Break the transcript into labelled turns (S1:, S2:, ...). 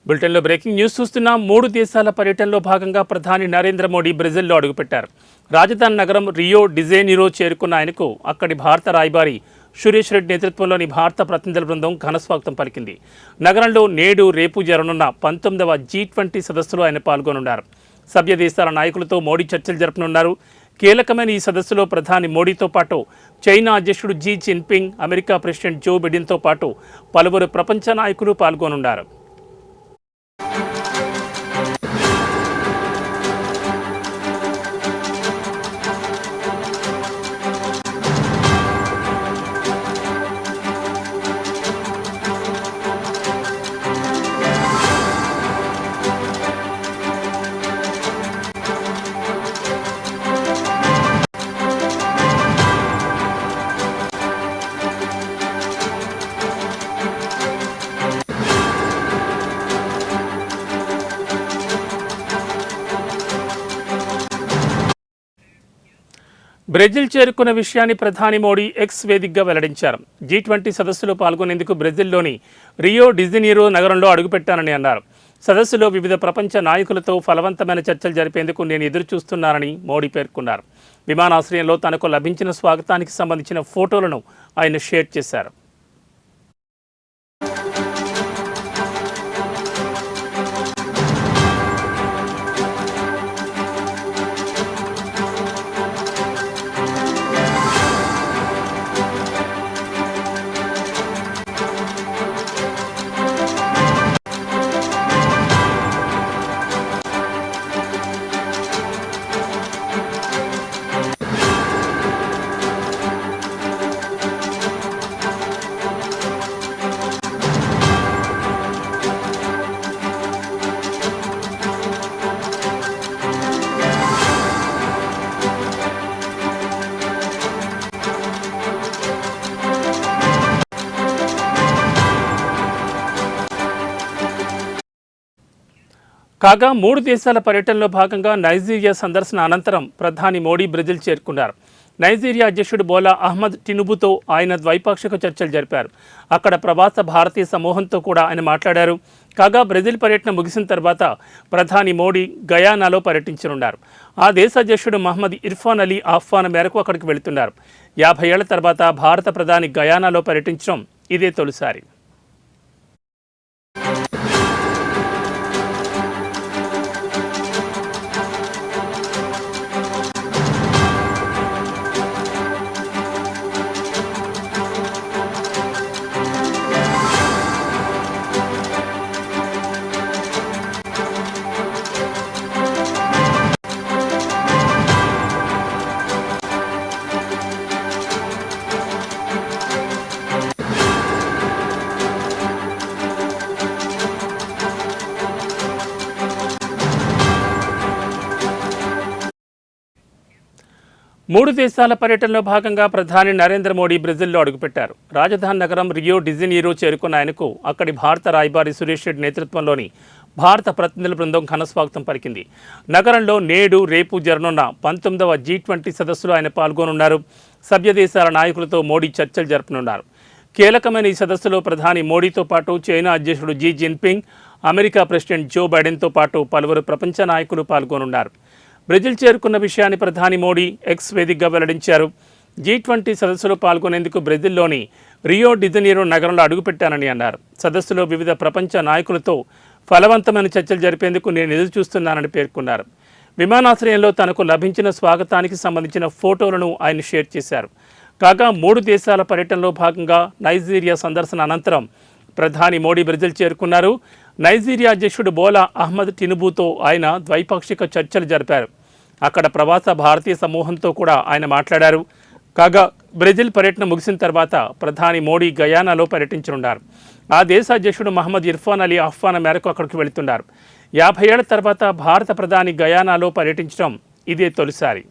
S1: బులెటిన్లో breaking news చూస్తున్నాం. 3 దేశాల పర్యటనలో భాగంగా ప్రధాని నరేంద్ర మోడీ బ్రెజిల్లో అడుగుపెట్టారు. రాజధాని నగరం రియో డిజైనీరో చేరుకున్న ఆయనకు అక్కడి భారత రాయబారి సురేష్ రెడ్డి నేతృత్వంలోని భారత ప్రతినిధుల బృందం ఘనస్వాగతం పలికింది. నగరంలో నేడు రేపు జరగనున్న 19వ G20 సదస్సులో ఆయన పాల్గొనున్నారు. సభ్య దేశాల నాయకులతో మోడీ చర్చలు జరపనున్నారు. కీలకమైన ఈ సదస్సులో ప్రధాని మోడీతో పాటు చైనా అధ్యక్షుడు Xi Jinping, America president Joe బిడెన్తో పాటు పలువురు ప్రపంచ నాయకులు పాల్గొనున్నారు. బ్రెజిల్ చేరుకున్న విషయాన్ని ప్రధాని మోడీ ఎక్స్ వేదికగా వెల్లడించారు. G20 సదస్సులో పాల్గొనేందుకు బ్రెజిల్లోని రియో డిజైనీరో నగరంలో అడుగుపెట్టానని అన్నారు. సదస్సులో వివిధ ప్రపంచ నాయకులతో ఫలవంతమైన చర్చలు జరిపేందుకు నేను ఎదురు చూస్తున్నానని మోడీ పేర్కొన్నారు. విమానాశ్రయంలో తనకు లభించిన స్వాగతానికి సంబంధించిన ఫోటోలను ఆయన షేర్ చేశారు. కాగా 3 దేశాల పర్యటనలో భాగంగా నైజీరియా సందర్శన అనంతరం ప్రధాని మోడీ బ్రెజిల్ చేరుకున్నారు. నైజీరియా అధ్యక్షుడు బోలా అహ్మద్ టినుబుతో ఆయన ద్వైపాక్షిక చర్చలు జరిపారు. అక్కడ ప్రవాస భారతీయ సమూహంతో కూడా ఆయన మాట్లాడారు. కాగా బ్రెజిల్ పర్యటన ముగిసిన తర్వాత ప్రధాని మోడీ గయానాలో పర్యటించనున్నారు. ఆ దేశ అధ్యక్షుడు మహమ్మద్ ఇర్ఫాన్ అలీ ఆహ్వానం మేరకు అక్కడికి వెళుతున్నారు. 50 ఏళ్ల తర్వాత భారత ప్రధాని గయానాలో పర్యటించడం ఇదే తొలిసారి. మూడు దేశాల పర్యటనలో భాగంగా ప్రధాని నరేంద్ర మోడీ బ్రెజిల్లో అడుగుపెట్టారు. రాజధాని నగరం రియో డిజైనీరో చేరుకున్న ఆయనకు అక్కడి భారత రాయబారి సురేష్ రెడ్డి నేతృత్వంలోని భారత ప్రతినిధుల బృందం ఘనస్వాగతం పలికింది. నగరంలో నేడు రేపు జరగనున్న 19వ G20 సదస్సులో ఆయన పాల్గొనున్నారు. సభ్య దేశాల నాయకులతో మోడీ చర్చలు జరపనున్నారు. కీలకమైన ఈ సదస్సులో ప్రధాని మోడీతో పాటు చైనా అధ్యక్షుడు Xi Jinping, America president Joe బైడెన్తో పాటు పలువురు ప్రపంచ నాయకులు పాల్గొనున్నారు. బ్రెజిల్ చేరుకున్న విషయాన్ని ప్రధాని మోడీ ఎక్స్ వేదికగా వెల్లడించారు. G20 సదస్సులో పాల్గొనేందుకు బ్రెజిల్లోని రియో డిజైనీరో నగరంలో అడుగుపెట్టానని అన్నారు. సదస్సులో వివిధ ప్రపంచ నాయకులతో ఫలవంతమైన చర్చలు జరిపేందుకు నేను ఎదురు చూస్తున్నానని పేర్కొన్నారు. విమానాశ్రయంలో తనకు లభించిన స్వాగతానికి సంబంధించిన ఫోటోలను ఆయన షేర్ చేశారు. కాగా 3 దేశాల పర్యటనలో భాగంగా నైజీరియా సందర్శన అనంతరం ప్రధాని మోడీ బ్రెజిల్ చేరుకున్నారు. నైజీరియా అధ్యక్షుడు బోలా అహ్మద్ టినుబుతో ఆయన ద్వైపాక్షిక చర్చలు జరిపారు. అక్కడ ప్రవాస భారతీయ సమూహంతో కూడా ఆయన మాట్లాడారు. కాగా బ్రెజిల్ పర్యటన ముగిసిన తర్వాత ప్రధాని మోడీ గయానాలో పర్యటించనున్నారు. ఆ దేశ అధ్యక్షుడు మహమ్మద్ ఇర్ఫాన్ అలీ ఆహ్వానం మేరకు అక్కడికి వెళుతున్నారు. 50 ఏళ్ల తర్వాత భారత ప్రధాని గయానాలో పర్యటించడం ఇదే తొలిసారి.